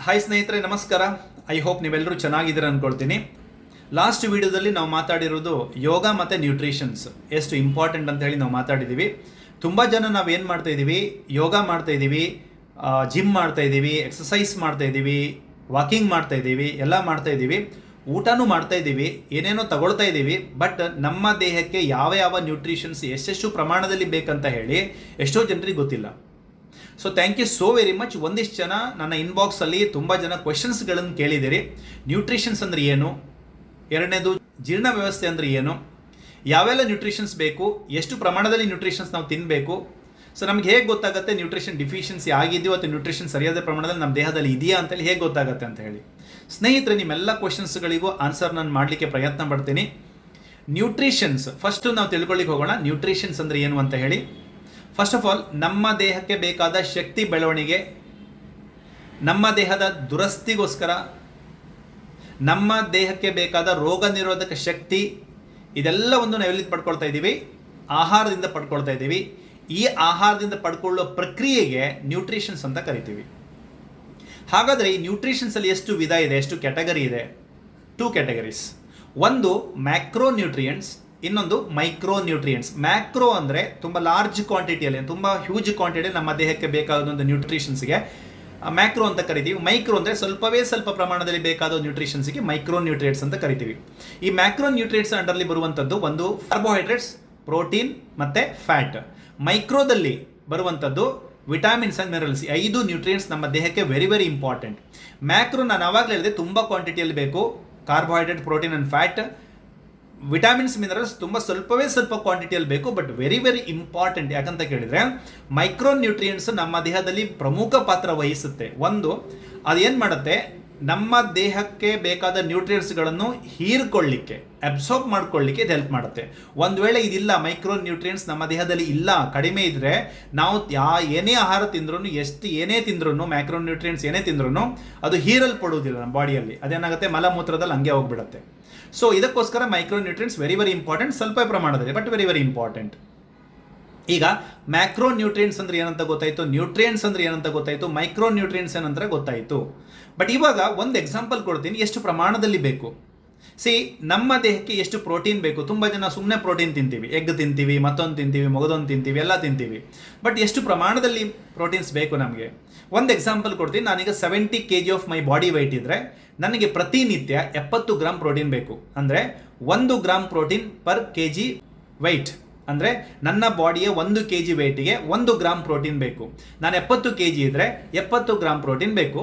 Hi ಸ್ನೇಹಿತರೆ, ನಮಸ್ಕಾರ. I hope ನೀವೆಲ್ಲರೂ ಚೆನ್ನಾಗಿದ್ದೀರ ಅಂದ್ಕೊಳ್ತೀನಿ. ಲಾಸ್ಟ್ ವಿಡಿಯೋದಲ್ಲಿ ನಾವು ಮಾತಾಡಿರೋದು ಯೋಗ ಮತ್ತು ನ್ಯೂಟ್ರಿಷನ್ಸ್ ಎಷ್ಟು ಇಂಪಾರ್ಟೆಂಟ್ ಅಂತ ಹೇಳಿ ನಾವು ಮಾತಾಡಿದ್ದೀವಿ. ತುಂಬ ಜನ ನಾವೇನು ಮಾಡ್ತಾಯಿದ್ದೀವಿ, ಯೋಗ ಮಾಡ್ತಾಯಿದ್ದೀವಿ, ಜಿಮ್ ಮಾಡ್ತಾಯಿದ್ದೀವಿ, ಎಕ್ಸಸೈಸ್ ಮಾಡ್ತಾಯಿದ್ದೀವಿ, ವಾಕಿಂಗ್ ಮಾಡ್ತಾಯಿದ್ದೀವಿ, ಎಲ್ಲ ಮಾಡ್ತಾಯಿದ್ದೀವಿ, ಊಟನೂ ಮಾಡ್ತಾಯಿದ್ದೀವಿ, ಏನೇನೋ ತಗೊಳ್ತಾ ಇದ್ದೀವಿ. ಬಟ್ ನಮ್ಮ ದೇಹಕ್ಕೆ ಯಾವ ಯಾವ ನ್ಯೂಟ್ರಿಷನ್ಸ್ ಎಷ್ಟೆಷ್ಟು ಪ್ರಮಾಣದಲ್ಲಿ ಬೇಕಂತ ಹೇಳಿ ಎಷ್ಟೋ ಜನರಿಗೆ ಗೊತ್ತಿಲ್ಲ. So thank you so very much. ಒಂದಿಷ್ಟು ಜನ ನನ್ನ ಇನ್ಬಾಕ್ಸಲ್ಲಿ ತುಂಬ ಜನ ಕ್ವೆಶನ್ಸ್ಗಳನ್ನು ಕೇಳಿದ್ದೀರಿ. ನ್ಯೂಟ್ರಿಷನ್ಸ್ ಅಂದರೆ ಏನು, ಎರಡನೇದು ಜೀರ್ಣ ವ್ಯವಸ್ಥೆ ಅಂದರೆ ಏನು, ಯಾವೆಲ್ಲ ನ್ಯೂಟ್ರಿಷನ್ಸ್ ಬೇಕು, ಎಷ್ಟು ಪ್ರಮಾಣದಲ್ಲಿ ನ್ಯೂಟ್ರಿಷನ್ಸ್ ನಾವು ತಿನ್ನಬೇಕು, ಸೊ ನಮ್ಗೆ ಹೇಗೆ ಗೊತ್ತಾಗುತ್ತೆ ನ್ಯೂಟ್ರಿಷನ್ ಡಿಫಿಷಿಯನ್ಸಿ ಆಗಿದೆಯೋ ಅಥವಾ ನ್ಯೂಟ್ರಿಷನ್ ಸರಿಯಾದ ಪ್ರಮಾಣದಲ್ಲಿ ನಮ್ಮ ದೇಹದಲ್ಲಿ ಇದೆಯಾ ಅಂತೇಳಿ ಹೇಗೆ ಗೊತ್ತಾಗುತ್ತೆ ಅಂತ ಹೇಳಿ. ಸ್ನೇಹಿತರೆ, ನಿಮ್ಮೆಲ್ಲ ಕ್ವೆಶನ್ಸ್ಗಳಿಗೂ ಆನ್ಸರ್ ನಾನು ಮಾಡಲಿಕ್ಕೆ ಪ್ರಯತ್ನ ಪಡ್ತೀನಿ. ನ್ಯೂಟ್ರಿಷನ್ಸ್ ಫಸ್ಟು ನಾವು ತಿಳ್ಕೊಳ್ಳಿಕ್ಕೆ ಹೋಗೋಣ. ನ್ಯೂಟ್ರಿಷನ್ಸ್ ಅಂದರೆ ಏನು ಅಂತ ಹೇಳಿ. ಫಸ್ಟ್ ಆಫ್ ಆಲ್, ನಮ್ಮ ದೇಹಕ್ಕೆ ಬೇಕಾದ ಶಕ್ತಿ ಬೆಳವಣಿಗೆ, ನಮ್ಮ ದೇಹದ ದುರಸ್ತಿಗೋಸ್ಕರ, ನಮ್ಮ ದೇಹಕ್ಕೆ ಬೇಕಾದ ರೋಗ ನಿರೋಧಕ ಶಕ್ತಿ, ಇದೆಲ್ಲವನ್ನು ನಾವು ಎಲ್ಲಿ ಪಡ್ಕೊಳ್ತಾ ಇದ್ದೀವಿ? ಆಹಾರದಿಂದ ಪಡ್ಕೊಳ್ತಾ ಇದ್ದೀವಿ. ಈ ಆಹಾರದಿಂದ ಪಡ್ಕೊಳ್ಳೋ ಪ್ರಕ್ರಿಯೆಗೆ ನ್ಯೂಟ್ರಿಷನ್ಸ್ ಅಂತ ಕರಿತೀವಿ. ಹಾಗಾದರೆ ಈ ನ್ಯೂಟ್ರಿಷನ್ಸಲ್ಲಿ ಎಷ್ಟು ವಿಧ ಇದೆ, ಎಷ್ಟು ಕ್ಯಾಟಗರಿ ಇದೆ? 2 ಕ್ಯಾಟಗರೀಸ್. ಒಂದು ಮ್ಯಾಕ್ರೋ ನ್ಯೂಟ್ರಿಯೆಂಟ್ಸ್, ಇನ್ನೊಂದು ಮೈಕ್ರೋ ನ್ಯೂಟ್ರಿಯೆಂಟ್ಸ್. ಮ್ಯಾಕ್ರೋ ಅಂದರೆ ತುಂಬ ಲಾರ್ಜ್ ಕ್ವಾಂಟಿಟಿಯಲ್ಲಿ, ತುಂಬ ಹ್ಯೂಜ್ ಕ್ವಾಂಟಿಟಿಯಲ್ಲಿ ನಮ್ಮ ದೇಹಕ್ಕೆ ಬೇಕಾದ ಒಂದು ನ್ಯೂಟ್ರಿಷನ್ಸ್ಗೆ ಮ್ಯಾಕ್ರೋ ಅಂತ ಕರಿತೀವಿ. ಮೈಕ್ರೋ ಅಂದರೆ ಸ್ವಲ್ಪ ಪ್ರಮಾಣದಲ್ಲಿ ಬೇಕಾದ ನ್ಯೂಟ್ರಿಷನ್ಸ್ಗೆ ಮೈಕ್ರೋ ನ್ಯೂಟ್ರಿಯೆಂಟ್ಸ್ ಅಂತ ಕರಿತೀವಿ. ಈ ಮ್ಯಾಕ್ರೋ ನ್ಯೂಟ್ರಿಯೆಂಟ್ಸ್ ಅಂಡರ್ಲಿ ಬರುವಂಥದ್ದು ಒಂದು ಕಾರ್ಬೋಹೈಡ್ರೇಟ್ಸ್, ಪ್ರೋಟೀನ್ ಮತ್ತು ಫ್ಯಾಟ್. ಮೈಕ್ರೋದಲ್ಲಿ ಬರುವಂಥದ್ದು ವಿಟಾಮಿನ್ಸ್ ಆ್ಯಂಡ್ ಮಿನರಲ್ಸ್. 5 ನ್ಯೂಟ್ರಿಯೆಂಟ್ಸ್ ನಮ್ಮ ದೇಹಕ್ಕೆ ವೆರಿ ವೆರಿ ಇಂಪಾರ್ಟೆಂಟ್. ಮ್ಯಾಕ್ರೋ ನಾನು ಆವಾಗಲೇ ಹೇಳಿದೆ ತುಂಬ ಕ್ವಾಂಟಿಟಿಯಲ್ಲಿ ಬೇಕು, carbohydrate, protein and fat. Vitamins, minerals ಸ್ವಲ್ಪ ಕ್ವಾಂಟಿಟಿಯಲ್ಲಿ ಬೇಕು, ಬಟ್ ವೆರಿ ವೆರಿ ಇಂಪಾರ್ಟೆಂಟ್. ಯಾಕಂತ ಕೇಳಿದರೆ ಮೈಕ್ರೋ ನ್ಯೂಟ್ರಿಯೆಂಟ್ಸ್ ನಮ್ಮ ದೇಹದಲ್ಲಿ ಪ್ರಮುಖ ಪಾತ್ರ ವಹಿಸುತ್ತೆ. ಒಂದು, ಅದೇನು ಮಾಡುತ್ತೆ, ನಮ್ಮ ದೇಹಕ್ಕೆ ಬೇಕಾದ ನ್ಯೂಟ್ರಿಯೆಂಟ್ಸ್ಗಳನ್ನು ಹೀರ್ಕೊಳ್ಳಿಕ್ಕೆ, ಅಬ್ಸಾರ್ಬ್ ಮಾಡ್ಕೊಳ್ಳಿಕ್ಕೆ ಇದು ಹೆಲ್ಪ್ ಮಾಡುತ್ತೆ. ಒಂದು ವೇಳೆ ಇದಿಲ್ಲ, ಮೈಕ್ರೋ ನ್ಯೂಟ್ರಿಯೆಂಟ್ಸ್ ನಮ್ಮ ದೇಹದಲ್ಲಿ ಇಲ್ಲ, ಕಡಿಮೆ ಇದ್ದರೆ ನಾವು ಏನೇ ಆಹಾರ ತಿಂದ್ರೂ, ಏನೇ ತಿಂದ್ರೂ, ಮ್ಯಾಕ್ರೋ ನ್ಯೂಟ್ರಿಯೆಂಟ್ಸ್ ಏನೇ ತಿಂದ್ರೂ ಅದು ಹೀರಲ್ಪಡುವುದಿಲ್ಲ ನಮ್ಮ ಬಾಡಿಯಲ್ಲಿ. ಅದೇನಾಗುತ್ತೆ, ಮಲಮೂತ್ರದಲ್ಲಿ ಹಂಗೆ ಹೋಗ್ಬಿಡುತ್ತೆ. ಸೊ ಇದಕ್ಕೋಸ್ಕರ micro nutrients very very important, ಸ್ವಲ್ಪ ಪ್ರಮಾಣದಲ್ಲಿ, ಬಟ್ ವೆರಿ ವೆರಿ ಇಂಪಾರ್ಟೆಂಟ್. ಈಗ ಮ್ಯಾಕ್ರೋ ನ್ಯೂಟ್ರಿಯೆಂಟ್ಸ್ ಅಂದರೆ ಏನಂತ ಗೊತ್ತಾಯಿತು, ನ್ಯೂಟ್ರಿಯೆಂಟ್ಸ್ ಅಂದರೆ ಏನಂತ ಗೊತ್ತಾಯಿತು, ಮೈಕ್ರೋ ನ್ಯೂಟ್ರಿಯೆಂಟ್ಸ್ ಏನಂತ ಗೊತ್ತಾಯಿತು. ಬಟ್ ಇವಾಗ ಒಂದು ಎಕ್ಸಾಂಪಲ್ ಕೊಡ್ತೀನಿ, ಎಷ್ಟು ಪ್ರಮಾಣದಲ್ಲಿ ಬೇಕು. ನಮ್ಮ ದೇಹಕ್ಕೆ ಎಷ್ಟು ಪ್ರೋಟೀನ್ ಬೇಕು. ತುಂಬ ಜನ ಸುಮ್ಮನೆ ಪ್ರೋಟೀನ್ ತಿಂತೀವಿ, ಎಗ್ ತಿಂತೀವಿ, ಮತ್ತೊಂದು ತಿಂತೀವಿ, ಮೊಗದೊಂದು ತಿಂತೀವಿ, ಎಲ್ಲ ತಿಂತೀವಿ. ಬಟ್ ಎಷ್ಟು ಪ್ರಮಾಣದಲ್ಲಿ ಪ್ರೋಟೀನ್ಸ್ ಬೇಕು ನಮಗೆ? ಒಂದು ಎಕ್ಸಾಂಪಲ್ ಕೊಡ್ತೀನಿ. ನಾನೀಗ 70 kg of my body weight ಇದ್ದರೆ ನನಗೆ ಪ್ರತಿನಿತ್ಯ 70 ಗ್ರಾಮ್ ಪ್ರೋಟೀನ್ ಬೇಕು. ಅಂದರೆ 1 gram protein per kg weight. ಅಂದರೆ ನನ್ನ ಬಾಡಿಯ 1 kg ವೆಯ್ಟಿಗೆ 1 ಗ್ರಾಮ್ ಪ್ರೋಟೀನ್ ಬೇಕು. ನಾನು 70 kg ಇದ್ದರೆ 70 ಗ್ರಾಮ್ ಪ್ರೋಟೀನ್ ಬೇಕು.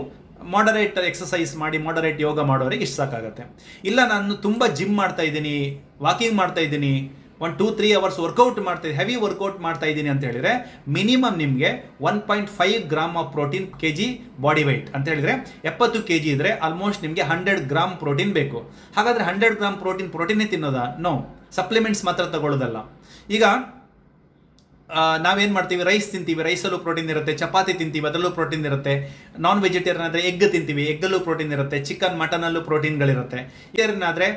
ಮಾಡರೇಟ್ ಎಕ್ಸಸೈಸ್ ಮಾಡಿ, ಮಾಡರೇಟ್ ಯೋಗ ಮಾಡೋರಿಗೆ ಇಷ್ಟು ಸಾಕಾಗುತ್ತೆ. ಇಲ್ಲ, ನಾನು ತುಂಬ ಜಿಮ್ ಮಾಡ್ತಾ ಇದ್ದೀನಿ, ವಾಕಿಂಗ್ ಮಾಡ್ತಾ ಇದ್ದೀನಿ, 1-2-3 ಅವರ್ಸ್ ವರ್ಕೌಟ್ ಮಾಡ್ತಾಯಿದ್ದೀನಿ, ಹೆವಿ ವರ್ಕೌಟ್ ಮಾಡ್ತಾ ಇದ್ದೀನಿ ಅಂತ ಹೇಳಿದರೆ ಮಿನಿಮಮ್ ನಿಮಗೆ 1.5 gram of protein kg body weight ಅಂತ ಹೇಳಿದರೆ 70 kg ಇದ್ದರೆ ಆಲ್ಮೋಸ್ಟ್ ನಿಮಗೆ 100 ಗ್ರಾಮ್ ಪ್ರೋಟೀನ್ ಬೇಕು. ಹಾಗಾದರೆ 100 ಗ್ರಾಮ್ ಪ್ರೋಟೀನೇ ತಿನ್ನೋದಾ? ನೋ, ಸಪ್ಲಿಮೆಂಟ್ಸ್ ಮಾತ್ರ ತಗೊಳ್ಳೋದಲ್ಲ. ಈಗ ನಾವೇನು ಮಾಡ್ತೀವಿ, ರೈಸ್ ತಿಂತೀವಿ, ರೈಸಲ್ಲೂ ಪ್ರೋಟೀನ್ ಇರುತ್ತೆ. ಚಪಾತಿ ತಿಂತೀವಿ, ಅದರಲ್ಲೂ ಪ್ರೋಟೀನ್ ಇರುತ್ತೆ. ನಾನ್ ವೆಜಿಟೇರಿಯನ್ ಆದರೆ ಎಗ್ ತಿಂತೀವಿ, ಎಗ್ಗಲ್ಲೂ ಪ್ರೋಟೀನ್ ಇರುತ್ತೆ. ಚಿಕನ್, ಮಟನಲ್ಲೂ ಪ್ರೋಟೀನ್ಗಳಿರುತ್ತೆ. ಆದರೆ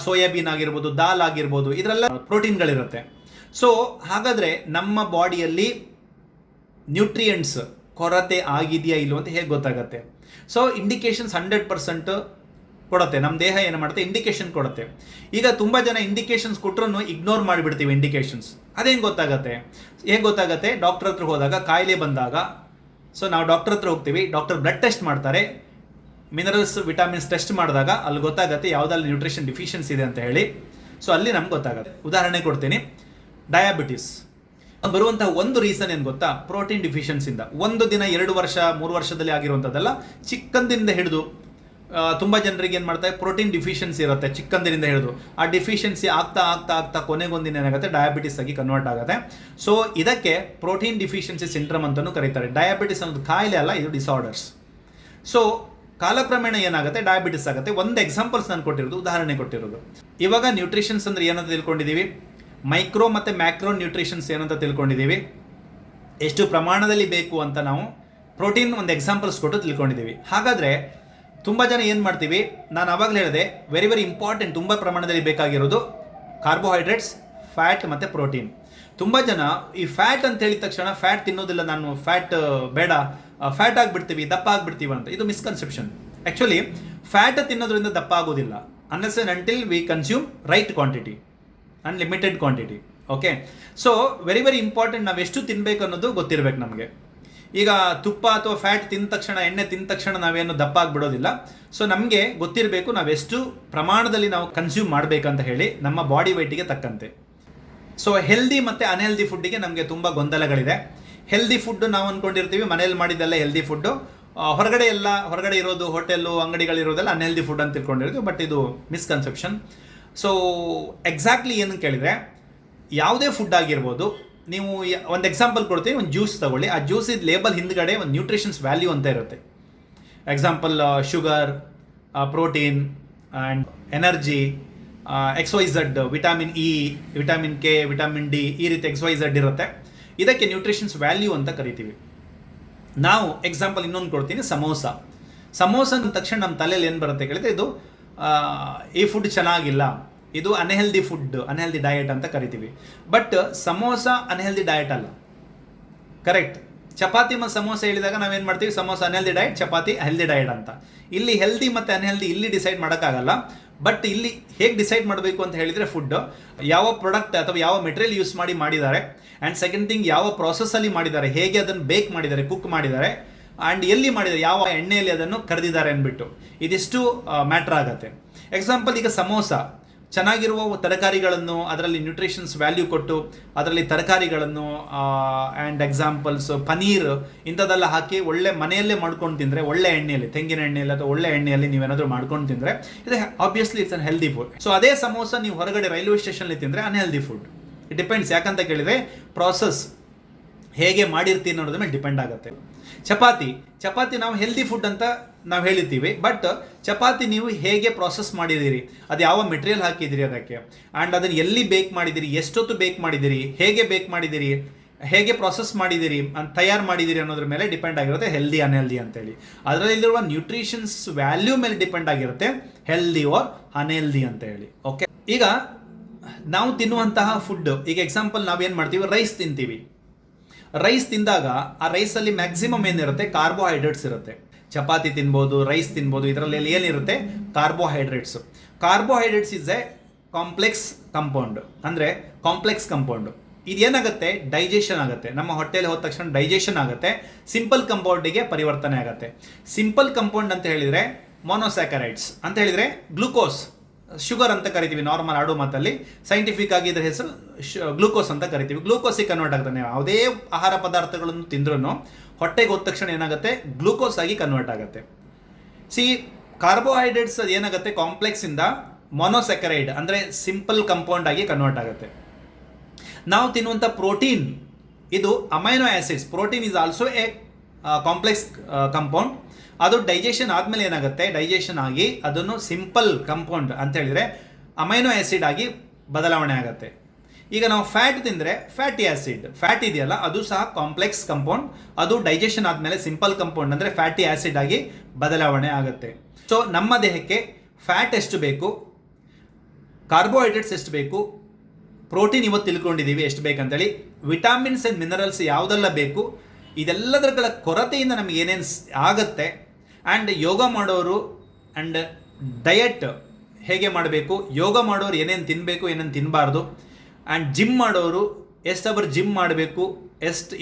ಸೋಯಾಬೀನ್ ಆಗಿರ್ಬೋದು, ದಾಲ್ ಆಗಿರ್ಬೋದು, ಇದರೆಲ್ಲ ಪ್ರೋಟೀನ್ಗಳಿರುತ್ತೆ. ಸೊ ಹಾಗಾದರೆ ನಮ್ಮ ಬಾಡಿಯಲ್ಲಿ ನ್ಯೂಟ್ರಿಯೆಂಟ್ಸ್ ಕೊರತೆ ಆಗಿದೆಯಾ ಇಲ್ಲೋ ಅಂತ ಹೇಗೆ ಗೊತ್ತಾಗುತ್ತೆ? ಸೊ ಇಂಡಿಕೇಶನ್ಸ್ 100% ಕೊಡುತ್ತೆ. ನಮ್ಮ ದೇಹ ಏನು ಮಾಡುತ್ತೆ, ಇಂಡಿಕೇಶನ್ ಕೊಡುತ್ತೆ. ಈಗ ತುಂಬ ಜನ ಇಂಡಿಕೇಶನ್ಸ್ ಕೊಟ್ಟರು ಇಗ್ನೋರ್ ಮಾಡಿಬಿಡ್ತೀವಿ ಇಂಡಿಕೇಶನ್ಸ್. ಅದೇನು ಗೊತ್ತಾಗುತ್ತೆ? ಹೇಗೆ ಗೊತ್ತಾಗುತ್ತೆ? ಡಾಕ್ಟರ್ ಹತ್ರ ಹೋದಾಗ, ಕಾಯಿಲೆ ಬಂದಾಗ, ಸೊ ನಾವು ಡಾಕ್ಟರ್ ಹತ್ರ ಹೋಗ್ತೀವಿ, ಡಾಕ್ಟರ್ ಬ್ಲಡ್ ಟೆಸ್ಟ್ ಮಾಡ್ತಾರೆ, ಮಿನರಲ್ಸ್, ವಿಟಾಮಿನ್ಸ್ ಟೆಸ್ಟ್ ಮಾಡಿದಾಗ ಅಲ್ಲಿ ಗೊತ್ತಾಗುತ್ತೆ ಯಾವುದಲ್ಲಿ ನ್ಯೂಟ್ರಿಷನ್ ಡಿಫಿಷಿಯನ್ಸಿ ಇದೆ ಅಂತ ಹೇಳಿ. ಸೊ ಅಲ್ಲಿ ನಮ್ಗೆ ಗೊತ್ತಾಗುತ್ತೆ. ಉದಾಹರಣೆ ಕೊಡ್ತೀನಿ, ಡಯಾಬಿಟಿಸ್ ಬರುವಂತಹ ಒಂದು ರೀಸನ್ ಏನು ಗೊತ್ತಾ? ಪ್ರೋಟೀನ್ ಡಿಫಿಷಿಯನ್ಸಿಂದ. 1 ದಿನ, 2 ವರ್ಷ, 3 ವರ್ಷದಲ್ಲಿ ಆಗಿರುವಂಥದ್ದೆಲ್ಲ, ಚಿಕ್ಕಂದಿನಿಂದ ಹಿಡಿದು ತುಂಬ ಜನರಿಗೆ ಏನು ಮಾಡ್ತಾರೆ, ಪ್ರೋಟೀನ್ ಡಿಫಿಷಿಯನ್ಸಿ ಇರುತ್ತೆ ಚಿಕ್ಕಂದಿನಿಂದ ಹಿಡಿದು. ಆ ಡಿಫಿಷಿಯನ್ಸಿ ಆಗ್ತಾ ಕೊನೆಗೊಂದಿನ ಏನಾಗುತ್ತೆ, ಡಯಾಬಿಟಿಸ್ ಆಗಿ ಕನ್ವರ್ಟ್ ಆಗುತ್ತೆ. ಸೊ ಇದಕ್ಕೆ ಪ್ರೋಟೀನ್ ಡಿಫಿಷಿಯನ್ಸಿ ಸಿಂಡ್ರಮ್ ಅಂತಲೂ ಕರೀತಾರೆ. ಡಯಾಬಿಟಿಸ್ ಅನ್ನೋದು ಕಾಯಿಲೆ ಅಲ್ಲ, ಇದು ಡಿಸಾರ್ಡರ್ಸ್. ಸೊ ಕಾಲಕ್ರಮೇಣ ಏನಾಗುತ್ತೆ, ಡಯಾಬಿಟಿಸ್ ಆಗುತ್ತೆ. ಒಂದು ಎಕ್ಸಾಂಪಲ್ಸ್ ನಾನು ಕೊಟ್ಟಿರೋದು, ಉದಾಹರಣೆ ಕೊಟ್ಟಿರೋದು. ಇವಾಗ ನ್ಯೂಟ್ರಿಷನ್ಸ್ ಅಂದರೆ ಏನಂತ ತಿಳ್ಕೊಂಡಿದ್ದೀವಿ, ಮೈಕ್ರೋ ಮತ್ತು ಮ್ಯಾಕ್ರೋ ನ್ಯೂಟ್ರಿಷನ್ಸ್ ಏನಂತ ತಿಳ್ಕೊಂಡಿದ್ದೀವಿ, ಎಷ್ಟು ಪ್ರಮಾಣದಲ್ಲಿ ಬೇಕು ಅಂತ ನಾವು ಪ್ರೋಟೀನ್ ಒಂದು ಎಕ್ಸಾಂಪಲ್ಸ್ ಕೊಟ್ಟು ತಿಳ್ಕೊಂಡಿದ್ದೀವಿ. ಹಾಗಾದರೆ ತುಂಬ ಜನ ಏನು ಮಾಡ್ತೀವಿ, ನಾನು ಆವಾಗಲೇ ಹೇಳಿದೆ, ವೆರಿ ವೆರಿ ಇಂಪಾರ್ಟೆಂಟ್, ತುಂಬ ಪ್ರಮಾಣದಲ್ಲಿ ಬೇಕಾಗಿರೋದು ಕಾರ್ಬೋಹೈಡ್ರೇಟ್ಸ್, ಫ್ಯಾಟ್ ಮತ್ತು ಪ್ರೋಟೀನ್. ತುಂಬ ಜನ ಈ ಫ್ಯಾಟ್ ಅಂತ ಹೇಳಿದ ತಕ್ಷಣ ಫ್ಯಾಟ್ ತಿನ್ನೋದಿಲ್ಲ, ನಾನು ಫ್ಯಾಟ್ ಬೇಡ, ಫ್ಯಾಟ್ ಆಗಿಬಿಡ್ತೀವಿ, ದಪ್ಪ ಆಗಿಬಿಡ್ತೀವಿ ಅಂತ. ಇದು ಮಿಸ್ಕನ್ಸೆಪ್ಷನ್. ಆ್ಯಕ್ಚುಲಿ ಫ್ಯಾಟ್ ತಿನ್ನೋದ್ರಿಂದ ದಪ್ಪ ಆಗೋದಿಲ್ಲ unless and until we consume right quantity and limited quantity. Okay, so very very important, ನಾವು ಎಷ್ಟು ತಿನ್ನಬೇಕು ಅನ್ನೋದು ಗೊತ್ತಿರಬೇಕು ನಮಗೆ. ಈಗ ತುಪ್ಪ ಅಥವಾ ಫ್ಯಾಟ್ ತಿಂದ ತಕ್ಷಣ, ಎಣ್ಣೆ ತಿಂದ ತಕ್ಷಣ ನಾವೇನು ದಪ್ಪ ಆಗಿಬಿಡೋದಿಲ್ಲ. ಸೊ ನಮಗೆ ಗೊತ್ತಿರಬೇಕು ನಾವೆಷ್ಟು ಪ್ರಮಾಣದಲ್ಲಿ ನಾವು ಕನ್ಸ್ಯೂಮ್ ಮಾಡಬೇಕಂತ ಹೇಳಿ ನಮ್ಮ ಬಾಡಿ ವೆಯ್ಟಿಗೆ ತಕ್ಕಂತೆ. ಸೊ ಹೆಲ್ದಿ ಮತ್ತು ಅನ್ಹೆಲ್ದಿ ಫುಡ್ಡಿಗೆ ನಮಗೆ ತುಂಬ ಗೊಂದಲಗಳಿದೆ. ಹೆಲ್ದಿ ಫುಡ್ಡು ನಾವು ಅಂದ್ಕೊಂಡಿರ್ತೀವಿ ಮನೇಲಿ ಮಾಡಿದ್ದೆಲ್ಲ ಹೆಲ್ದಿ ಫುಡ್ಡು, ಹೊರಗಡೆ ಇರೋದು ಹೋಟೆಲ್ಲು ಅಂಗಡಿಗಳಿರೋದೆಲ್ಲ ಅನ್ಹೆಲ್ದಿ ಫುಡ್ ಅಂತ ತಿಳ್ಕೊಂಡಿರ್ತೀವಿ. ಬಟ್ ಇದು ಮಿಸ್ಕನ್ಸೆಪ್ಷನ್. ಸೊ ಎಕ್ಸಾಕ್ಟ್ಲಿ ಏನು ಕೇಳಿದರೆ, ಯಾವುದೇ ಫುಡ್ ಆಗಿರ್ಬೋದು, ನೀವು ಒಂದು ಎಕ್ಸಾಂಪಲ್ ಕೊಡ್ತೀವಿ, ಒಂದು ಜ್ಯೂಸ್ ತಗೊಳ್ಳಿ, ಆ ಜ್ಯೂಸಿದ ಲೇಬಲ್ ಹಿಂದ್ಗಡೆ ಒಂದು ನ್ಯೂಟ್ರಿಷನ್ಸ್ ವ್ಯಾಲ್ಯೂ ಅಂತ ಇರುತ್ತೆ. Example sugar, protein and energy, XYZ, vitamin E, vitamin K, vitamin D, ಈ ರೀತಿ XYZ ಇರುತ್ತೆ. ಇದಕ್ಕೆ ನ್ಯೂಟ್ರಿಷನ್ಸ್ ವ್ಯಾಲ್ಯೂ ಅಂತ ಕರಿತೀವಿ ನಾವು. ಎಕ್ಸಾಂಪಲ್ ಇನ್ನೊಂದು ಕೊಡ್ತೀನಿ, ಸಮೋಸ ಅಂದ ತಕ್ಷಣ ನಮ್ಮ ತಲೆಯಲ್ಲಿ ಏನು ಬರುತ್ತೆ ಕೇಳಿದ್ರೆ, ಇದು ಈ ಫುಡ್ ಚೆನ್ನಾಗಿಲ್ಲ, ಇದು ಅನ್ಹೆಲ್ದಿ ಫುಡ್, ಅನ್ಹೆಲ್ದಿ ಡಯಟ್ ಅಂತ ಕರಿತೀವಿ. ಬಟ್ ಸಮೋಸ ಅನ್ಹೆಲ್ದಿ ಡಯಟ್ ಅಲ್ಲ, ಕರೆಕ್ಟ್. ಚಪಾತಿ ಮತ್ತು ಸಮೋಸ ಹೇಳಿದಾಗ ನಾವೇನು ಮಾಡ್ತೀವಿ, samosa unhealthy diet, chapati healthy diet ಅಂತ. ಇಲ್ಲಿ ಹೆಲ್ದಿ ಮತ್ತು ಅನ್ಹೆಲ್ದಿ ಇಲ್ಲಿ ಡಿಸೈಡ್ ಮಾಡೋಕ್ಕಾಗಲ್ಲ. ಬಟ್ ಇಲ್ಲಿ ಹೇಗೆ ಡಿಸೈಡ್ ಮಾಡಬೇಕು ಅಂತ ಹೇಳಿದರೆ, ಫುಡ್ ಯಾವ ಪ್ರಾಡಕ್ಟ್ ಅಥವಾ ಯಾವ ಮೆಟೀರಿಯಲ್ ಯೂಸ್ ಮಾಡಿದ್ದಾರೆ, ಆ್ಯಂಡ್ ಸೆಕೆಂಡ್ ಥಿಂಗ್ ಯಾವ ಪ್ರಾಸೆಸ್ಸಲ್ಲಿ ಮಾಡಿದ್ದಾರೆ, ಹೇಗೆ ಅದನ್ನು ಬೇಕ್ ಮಾಡಿದ್ದಾರೆ, ಕುಕ್ ಮಾಡಿದ್ದಾರೆ, ಆ್ಯಂಡ್ ಎಲ್ಲಿ ಮಾಡಿದ್ದಾರೆ, ಯಾವ ಎಣ್ಣೆಯಲ್ಲಿ ಅದನ್ನು ಕರೆದಿದ್ದಾರೆ ಅಂದ್ಬಿಟ್ಟು, ಇದಿಷ್ಟು ಮ್ಯಾಟ್ರ್ ಆಗುತ್ತೆ. ಎಕ್ಸಾಂಪಲ್, ಈಗ ಸಮೋಸ ಚೆನ್ನಾಗಿರುವ ತರಕಾರಿಗಳನ್ನು, ಅದರಲ್ಲಿ ನ್ಯೂಟ್ರಿಷನ್ಸ್ ವ್ಯಾಲ್ಯೂ ಕೊಟ್ಟು ಅದರಲ್ಲಿ ತರಕಾರಿಗಳನ್ನು ಆ್ಯಂಡ್ ಎಕ್ಸಾಂಪಲ್ಸ್ ಪನೀರ್ ಇಂಥದ್ದೆಲ್ಲ ಹಾಕಿ ಒಳ್ಳೆ ಮನೆಯಲ್ಲೇ ಮಾಡ್ಕೊಂಡು ತಿಂದರೆ, ಒಳ್ಳೆ ಎಣ್ಣೆಯಲ್ಲಿ, ತೆಂಗಿನ ಎಣ್ಣೆಯಲ್ಲಿ ಅಥವಾ ಒಳ್ಳೆ ಎಣ್ಣೆಯಲ್ಲಿ ನೀವೇನಾದರೂ ಮಾಡ್ಕೊಂಡು ತಿಂದರೆ, ಇದು obviously it's an healthy food. So ಅದೇ ಸಮೋಸ ನೀವು ಹೊರಗಡೆ ರೈಲ್ವೆ ಸ್ಟೇಷನಲ್ಲಿ ತಿಂದರೆ ಅನ್ಹೆಲ್ದಿ ಫುಡ್. It depends. ಯಾಕಂತ ಕೇಳಿದರೆ, ಪ್ರಾಸೆಸ್ ಹೇಗೆ ಮಾಡಿರ್ತೀನಿ ಅನ್ನೋದ್ರ ಮೇಲೆ ಡಿಪೆಂಡ್ ಆಗುತ್ತೆ. ಚಪಾತಿ ನಾವು ಹೆಲ್ದಿ ಫುಡ್ ಅಂತ ನಾವು ಹೇಳಿರ್ತೀವಿ. ಬಟ್ ಚಪಾತಿ ನೀವು ಹೇಗೆ ಪ್ರಾಸೆಸ್ ಮಾಡಿದ್ದೀರಿ, ಅದು ಯಾವ ಮೆಟೀರಿಯಲ್ ಹಾಕಿದ್ದೀರಿ ಅದಕ್ಕೆ, ಆ್ಯಂಡ್ ಅದನ್ನು ಎಲ್ಲಿ ಬೇಕ್ ಮಾಡಿದ್ದೀರಿ, ಎಷ್ಟೊತ್ತು ಬೇಕ್ ಮಾಡಿದ್ದೀರಿ, ಹೇಗೆ ಬೇಕ್ ಮಾಡಿದ್ದೀರಿ, ಹೇಗೆ ಪ್ರಾಸೆಸ್ ಮಾಡಿದ್ದೀರಿ, ತಯಾರು ಮಾಡಿದ್ದೀರಿ ಅನ್ನೋದ್ರ ಮೇಲೆ ಡಿಪೆಂಡ್ ಆಗಿರುತ್ತೆ ಹೆಲ್ದಿ ಅನ್ಹೆಲ್ದಿ ಅಂತೇಳಿ. ಅದರಲ್ಲಿರುವ ನ್ಯೂಟ್ರಿಷನ್ಸ್ ವ್ಯಾಲ್ಯೂ ಮೇಲೆ ಡಿಪೆಂಡ್ ಆಗಿರುತ್ತೆ ಹೆಲ್ದಿ ಆರ್ ಅನ್ಹೆಲ್ದಿ ಅಂತ ಹೇಳಿ. ಓಕೆ, ಈಗ ನಾವು ತಿನ್ನುವಂತಹ ಫುಡ್, ಈಗ ಎಕ್ಸಾಂಪಲ್ ನಾವೇನು ಮಾಡ್ತೀವಿ, ರೈಸ್ ತಿಂತೀವಿ. ರೈಸ್ ತಿಂದಾಗ ಆ ರೈಸಲ್ಲಿ ಮ್ಯಾಕ್ಸಿಮಮ್ ಏನಿರುತ್ತೆ, ಕಾರ್ಬೋಹೈಡ್ರೇಟ್ಸ್ ಇರುತ್ತೆ. ಚಪಾತಿ ತಿನ್ಬೋದು, ರೈಸ್ ತಿನ್ಬೋದು, ಇದರಲ್ಲಿ ಏನಿರುತ್ತೆ, carbohydrates is A complex compound. ಅಂದರೆ ಕಾಂಪ್ಲೆಕ್ಸ್ ಕಂಪೌಂಡು ಇದೇನಾಗುತ್ತೆ, ಡೈಜೆಷನ್ ಆಗುತ್ತೆ. ನಮ್ಮ ಹೊಟ್ಟೆಯಲ್ಲಿ ಹೋದ ತಕ್ಷಣ ಡೈಜೆಷನ್ ಆಗುತ್ತೆ, ಸಿಂಪಲ್ ಕಂಪೌಂಡಿಗೆ ಪರಿವರ್ತನೆ ಆಗುತ್ತೆ. ಸಿಂಪಲ್ ಕಂಪೌಂಡ್ ಅಂತ ಹೇಳಿದರೆ ಮೊನೊಸ್ಯಾಕರೈಡ್ಸ್ ಅಂತ ಹೇಳಿದರೆ ಗ್ಲೂಕೋಸ್, ಶುಗರ್ ಅಂತ ಕರಿತೀವಿ ನಾರ್ಮಲ್ ಆಡೋ ಮಾತಲ್ಲಿ. ಸೈಂಟಿಫಿಕ್ ಆಗಿ ಇದರ ಹೆಸರು ಗ್ಲೂಕೋಸ್ ಅಂತ ಕರಿತೀವಿ. ಗ್ಲೂಕೋಸಿಗೆ ಕನ್ವರ್ಟ್ ಆಗುತ್ತೆ. ನೀವು ಯಾವುದೇ ಆಹಾರ ಪದಾರ್ಥಗಳನ್ನು ತಿಂದ್ರೂ ಹೊಟ್ಟೆಗೆ ಹೋದ ತಕ್ಷಣ ಏನಾಗುತ್ತೆ, ಗ್ಲೂಕೋಸ್ ಆಗಿ ಕನ್ವರ್ಟ್ ಆಗುತ್ತೆ. ಕಾರ್ಬೋಹೈಡ್ರೇಟ್ಸ್ ಏನಾಗುತ್ತೆ, ಕಾಂಪ್ಲೆಕ್ಸಿಂದ ಮೊನೊಸ್ಯಾಕರೈಡ್ ಅಂದರೆ ಸಿಂಪಲ್ ಕಂಪೌಂಡ್ ಆಗಿ ಕನ್ವರ್ಟ್ ಆಗುತ್ತೆ. ನಾವು ತಿನ್ನುವಂಥ ಪ್ರೋಟೀನ್, ಇದು amino acids. Protein is also A complex compound. ಅದು ಡೈಜೆಷನ್ ಆದಮೇಲೆ ಏನಾಗುತ್ತೆ, ಡೈಜೆಷನ್ ಆಗಿ ಅದನ್ನು ಸಿಂಪಲ್ ಕಂಪೌಂಡ್ ಅಂತ ಹೇಳಿದರೆ ಅಮೈನೋ ಆ್ಯಸಿಡ್ ಆಗಿ ಬದಲಾವಣೆ ಆಗುತ್ತೆ. ಈಗ ನಾವು ಫ್ಯಾಟ್ ತಿಂದರೆ ಫ್ಯಾಟಿ ಆ್ಯಸಿಡ್, ಫ್ಯಾಟ್ ಇದೆಯಲ್ಲ ಅದು ಸಹ ಕಾಂಪ್ಲೆಕ್ಸ್ ಕಂಪೌಂಡ್. ಅದು ಡೈಜೆಷನ್ ಆದಮೇಲೆ ಸಿಂಪಲ್ ಕಂಪೌಂಡ್ ಅಂದರೆ ಫ್ಯಾಟಿ ಆ್ಯಸಿಡ್ ಆಗಿ ಬದಲಾವಣೆ ಆಗುತ್ತೆ. ಸೊ ನಮ್ಮ ದೇಹಕ್ಕೆ ಫ್ಯಾಟ್ ಎಷ್ಟು ಬೇಕು, ಕಾರ್ಬೋಹೈಡ್ರೇಟ್ಸ್ ಎಷ್ಟು ಬೇಕು, ಪ್ರೋಟೀನ್ ಇವತ್ತು ತಿಳ್ಕೊಂಡಿದ್ದೀವಿ ಎಷ್ಟು ಬೇಕಂತೇಳಿ, ವಿಟಾಮಿನ್ಸ್ ಆ್ಯಂಡ್ ಮಿನರಲ್ಸ್ ಯಾವುದೆಲ್ಲ ಬೇಕು, ಇದೆಲ್ಲದರ ಕೊರತೆಯಿಂದ ನಮಗೆ ಏನೇನು ಆಗುತ್ತೆ. ಆ್ಯಂಡ್ ಯೋಗ ಮಾಡೋರು ಆ್ಯಂಡ್ ಡಯಟ್ ಹೇಗೆ ಮಾಡಬೇಕು, ಯೋಗ ಮಾಡೋರು ಏನೇನು ತಿನ್ನಬೇಕು, ಏನೇನು ತಿನ್ನಬಾರ್ದು, ಆ್ಯಂಡ್ ಜಿಮ್ ಮಾಡೋರು ಎಷ್ಟು ಅವರ್ ಜಿಮ್ ಮಾಡಬೇಕು,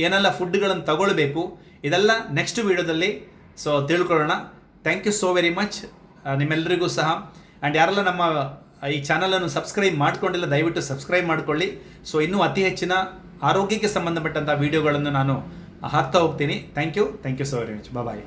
ಏನೆಲ್ಲ ಫುಡ್ಗಳನ್ನು ತಗೊಳ್ಬೇಕು, ಇದೆಲ್ಲ ನೆಕ್ಸ್ಟ್ ವೀಡಿಯೋದಲ್ಲಿ ಸೊ ತಿಳ್ಕೊಳ್ಳೋಣ. Thank you so very much ನಿಮ್ಮೆಲ್ಲರಿಗೂ ಸಹ. ಆ್ಯಂಡ್ ಯಾರೆಲ್ಲ ನಮ್ಮ ಈ ಚಾನಲನ್ನು ಸಬ್ಸ್ಕ್ರೈಬ್ ಮಾಡ್ಕೊಂಡಿಲ್ಲ ದಯವಿಟ್ಟು ಸಬ್ಸ್ಕ್ರೈಬ್ ಮಾಡ್ಕೊಳ್ಳಿ. ಸೊ ಇನ್ನೂ ಅತಿ ಹೆಚ್ಚಿನ ಆರೋಗ್ಯಕ್ಕೆ ಸಂಬಂಧಪಟ್ಟಂಥ ವೀಡಿಯೋಗಳನ್ನು ನಾನು ಹಾಕ್ತಾ ಹೋಗ್ತೀನಿ. Thank you so very much. Bye.